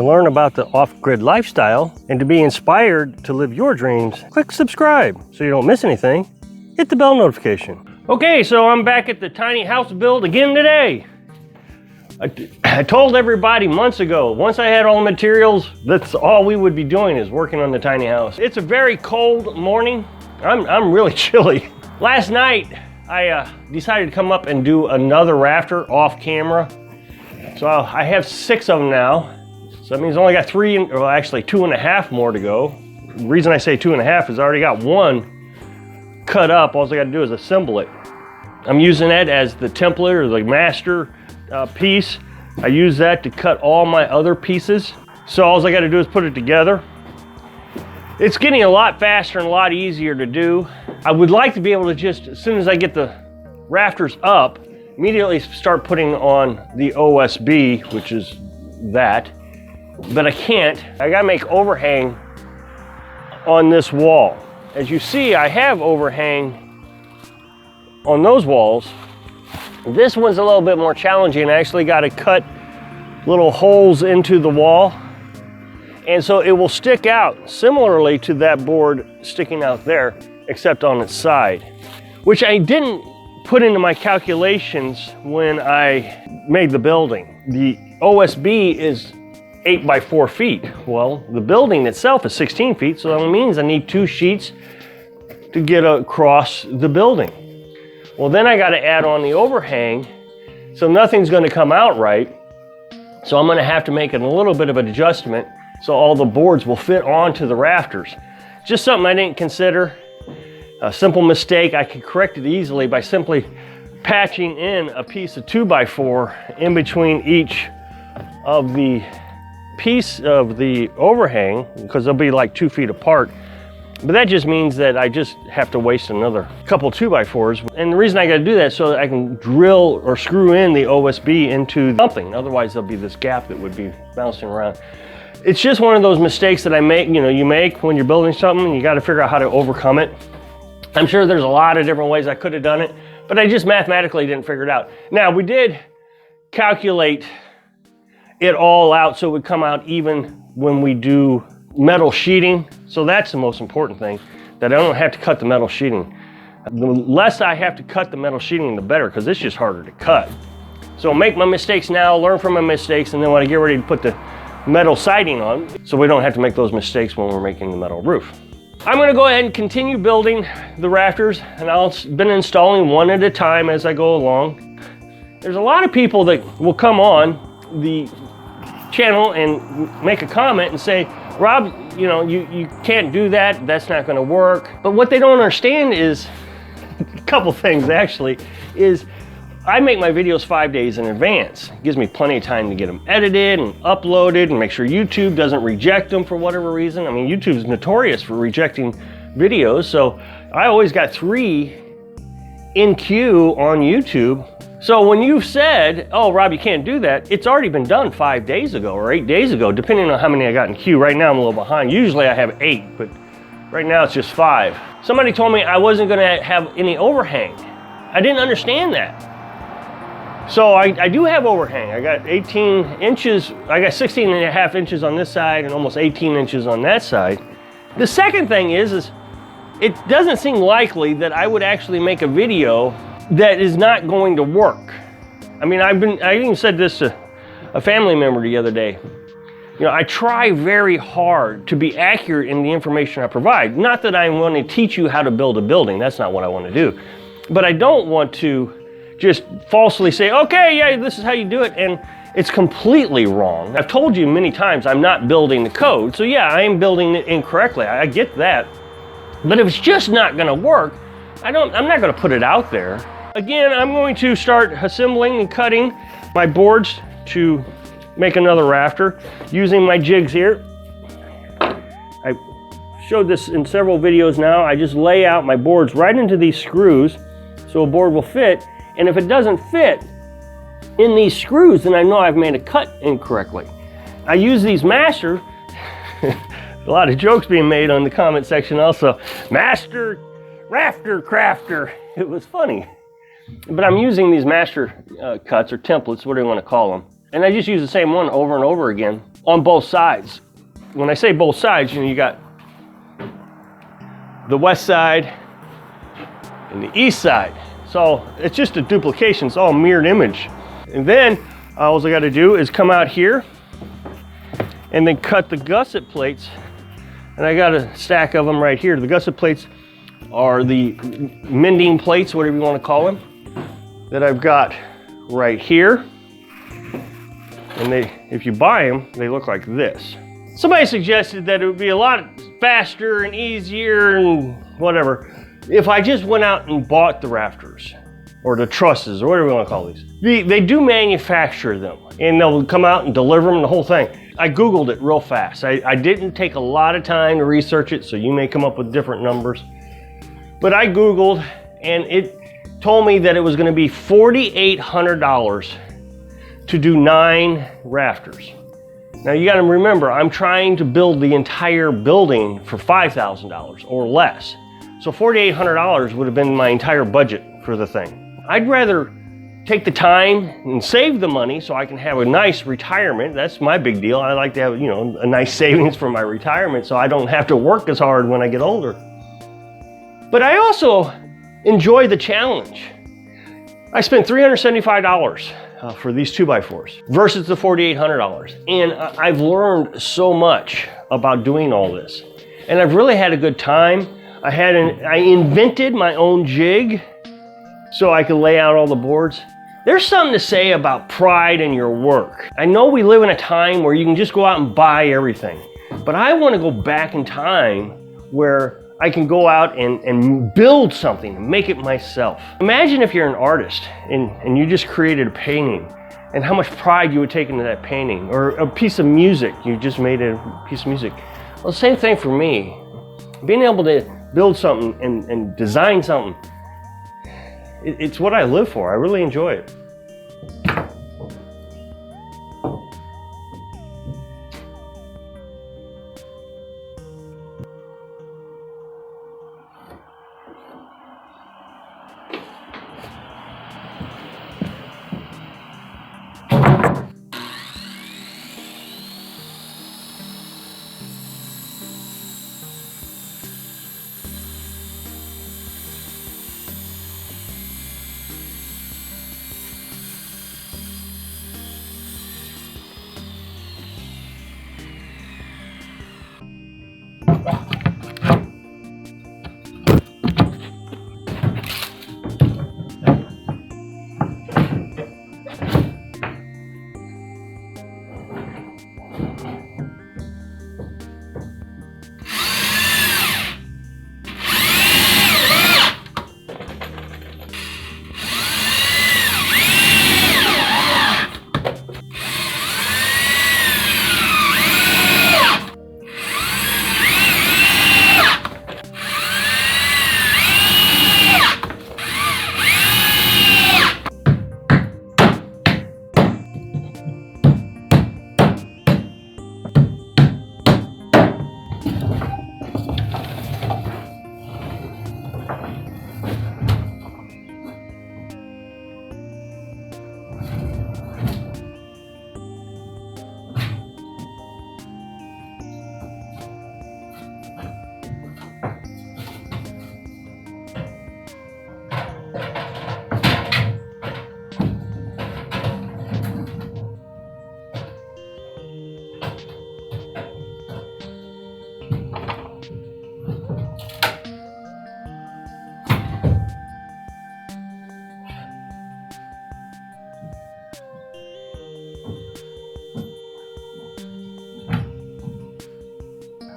To learn about the off-grid lifestyle and to be inspired to live your dreams, click subscribe so you don't miss anything. Hit the bell notification. Okay, so I'm back at the tiny house build again today. I told everybody months ago, once I had all the materials, that's all we would be doing is working on the tiny house. It's a very cold morning. I'm really chilly. Last night, I decided to come up and do another rafter off camera. So I have 6 of them now. So that means I only got 3, well actually 2.5 more to go. The reason I say 2.5 is I already got 1 cut up. All I got to do is assemble it. I'm using that as the template or the master piece. I use that to cut all my other pieces. So all I got to do is put it together. It's getting a lot faster and a lot easier to do. I would like to be able to just, as soon as I get the rafters up, immediately start putting on the OSB, which is that. But I can't. I gotta make overhang on this wall. As you see, I have overhang on those walls. This one's a little bit more challenging. I actually got to cut little holes into the wall. And so it will stick out similarly to that board sticking out there, except on its side, which I didn't put into my calculations when I made the building. The OSB is 8 by 4 feet. Well, the building itself is 16 feet, so that means I need 2 sheets to get across the building. Well, then I got to add on the overhang, so nothing's going to come out right. So I'm going to have to make it a little bit of an adjustment so all the boards will fit onto the rafters. Just something I didn't consider. A simple mistake. I could correct it easily by simply patching in a piece of 2x4 in between each of the piece of the overhang, because they'll be like 2 feet apart. But that just means that I just have to waste another couple 2x4s. And the reason I got to do that is so that I can drill or screw in the OSB into something. Otherwise there'll be this gap that would be bouncing around. It's just one of those mistakes that I make, you make when you're building something, and you got to figure out how to overcome it. I'm sure there's a lot of different ways I could have done it, but I just mathematically didn't figure it out. Now, we did calculate it all out so it would come out even when we do metal sheeting. So that's the most important thing, that I don't have to cut the metal sheeting. The less I have to cut the metal sheeting, the better, because it's just harder to cut. So make my mistakes now, learn from my mistakes, and then when I get ready to put the metal siding on, so we don't have to make those mistakes when we're making the metal roof. I'm going to go ahead and continue building the rafters, and I've been installing one at a time as I go along. There's a lot of people that will come on the channel and make a comment and say, Rob, you can't do that, that's not going to work. But what they don't understand is, a couple things actually, is I make my videos 5 days in advance. It gives me plenty of time to get them edited and uploaded and make sure YouTube doesn't reject them for whatever reason. I mean, YouTube's notorious for rejecting videos, so I always got 3 in queue on YouTube. So when you've said, oh, Rob, you can't do that, it's already been done 5 days ago or 8 days ago, depending on how many I got in queue. Right now I'm a little behind. Usually I have 8, but right now it's just 5. Somebody told me I wasn't gonna have any overhang. I didn't understand that. So I do have overhang. I got 18 inches, I got 16.5 inches on this side and almost 18 inches on that side. The second thing is it doesn't seem likely that I would actually make a video that is not going to work. I mean, I even said this to a family member the other day. I try very hard to be accurate in the information I provide. Not that I want to teach you how to build a building, that's not what I want to do. But I don't want to just falsely say, okay, yeah, this is how you do it, and it's completely wrong. I've told you many times I'm not building the code, so yeah, I am building it incorrectly, I get that. But if it's just not gonna work, I'm not gonna put it out there. Again, I'm going to start assembling and cutting my boards to make another rafter using my jigs here. I showed this in several videos now. I just lay out my boards right into these screws so a board will fit. And if it doesn't fit in these screws, then I know I've made a cut incorrectly. I use these master, a lot of jokes being made on the comment section also. Master rafter crafter. It was funny. But I'm using these master cuts or templates, whatever you want to call them. And I just use the same one over and over again on both sides. When I say both sides, you got the west side and the east side. So it's just a duplication, it's all mirrored image. And then all I gotta do is come out here and then cut the gusset plates. And I got a stack of them right here. The gusset plates are the mending plates, whatever you wanna call them, that I've got right here. And if you buy them, they look like this. Somebody suggested that it would be a lot faster and easier and whatever if I just went out and bought the rafters or the trusses or whatever you want to call these. They do manufacture them and they'll come out and deliver them, the whole thing. I Googled it real fast. I didn't take a lot of time to research it, so you may come up with different numbers. But I Googled and it told me that it was going to be $4,800 to do 9 rafters. Now you got to remember, I'm trying to build the entire building for $5,000 or less. So $4,800 would have been my entire budget for the thing. I'd rather take the time and save the money so I can have a nice retirement. That's my big deal. I like to have, a nice savings for my retirement so I don't have to work as hard when I get older. But I also enjoy the challenge. I spent $375 for these 2x4s versus the $4,800. And I've learned so much about doing all this. And I've really had a good time. I invented my own jig so I could lay out all the boards. There's something to say about pride in your work. I know we live in a time where you can just go out and buy everything, but I want to go back in time where I can go out and build something and make it myself. Imagine if you're an artist and you just created a painting and how much pride you would take into that painting, or a piece of music, you just made a piece of music. Well, the same thing for me. Being able to build something and design something, it's what I live for. I really enjoy it.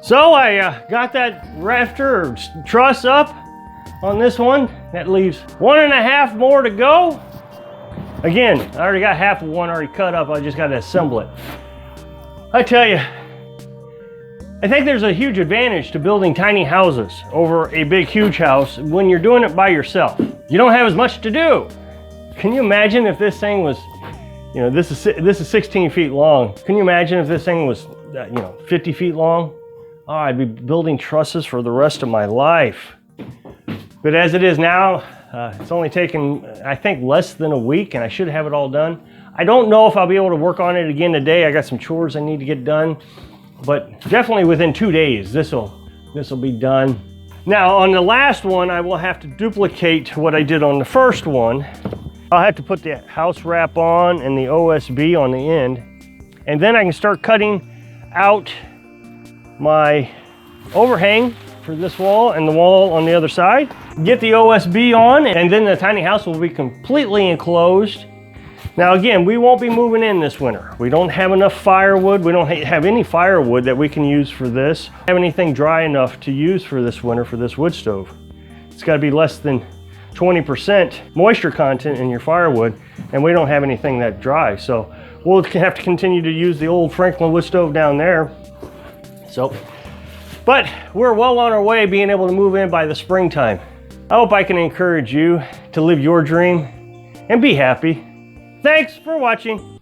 So I got that rafter or truss up on this one. That leaves 1.5 more to go. Again, I already got half of one already cut up. I just got to assemble it. I tell you, I think there's a huge advantage to building tiny houses over a big, huge house when you're doing it by yourself. You don't have as much to do. Can you imagine if this thing was, this is 16 feet long. Can you imagine if this thing was, 50 feet long? Oh, I'd be building trusses for the rest of my life. But as it is now, it's only taken, I think, less than a week, and I should have it all done. I don't know if I'll be able to work on it again today. I got some chores I need to get done, but definitely within 2 days, this will be done. Now on the last one, I will have to duplicate what I did on the first one. I'll have to put the house wrap on and the OSB on the end, and then I can start cutting out my overhang for this wall and the wall on the other side. Get the OSB on, and then the tiny house will be completely enclosed. Now again, we won't be moving in this winter. We don't have enough firewood. We don't have any firewood that we can use for this. Have anything dry enough to use for this winter for this wood stove. It's got to be less than 20% moisture content in your firewood, and we don't have anything that dry. So we'll have to continue to use the old Franklin wood stove down there. So, but we're well on our way being able to move in by the springtime. I hope I can encourage you to live your dream and be happy. Thanks for watching.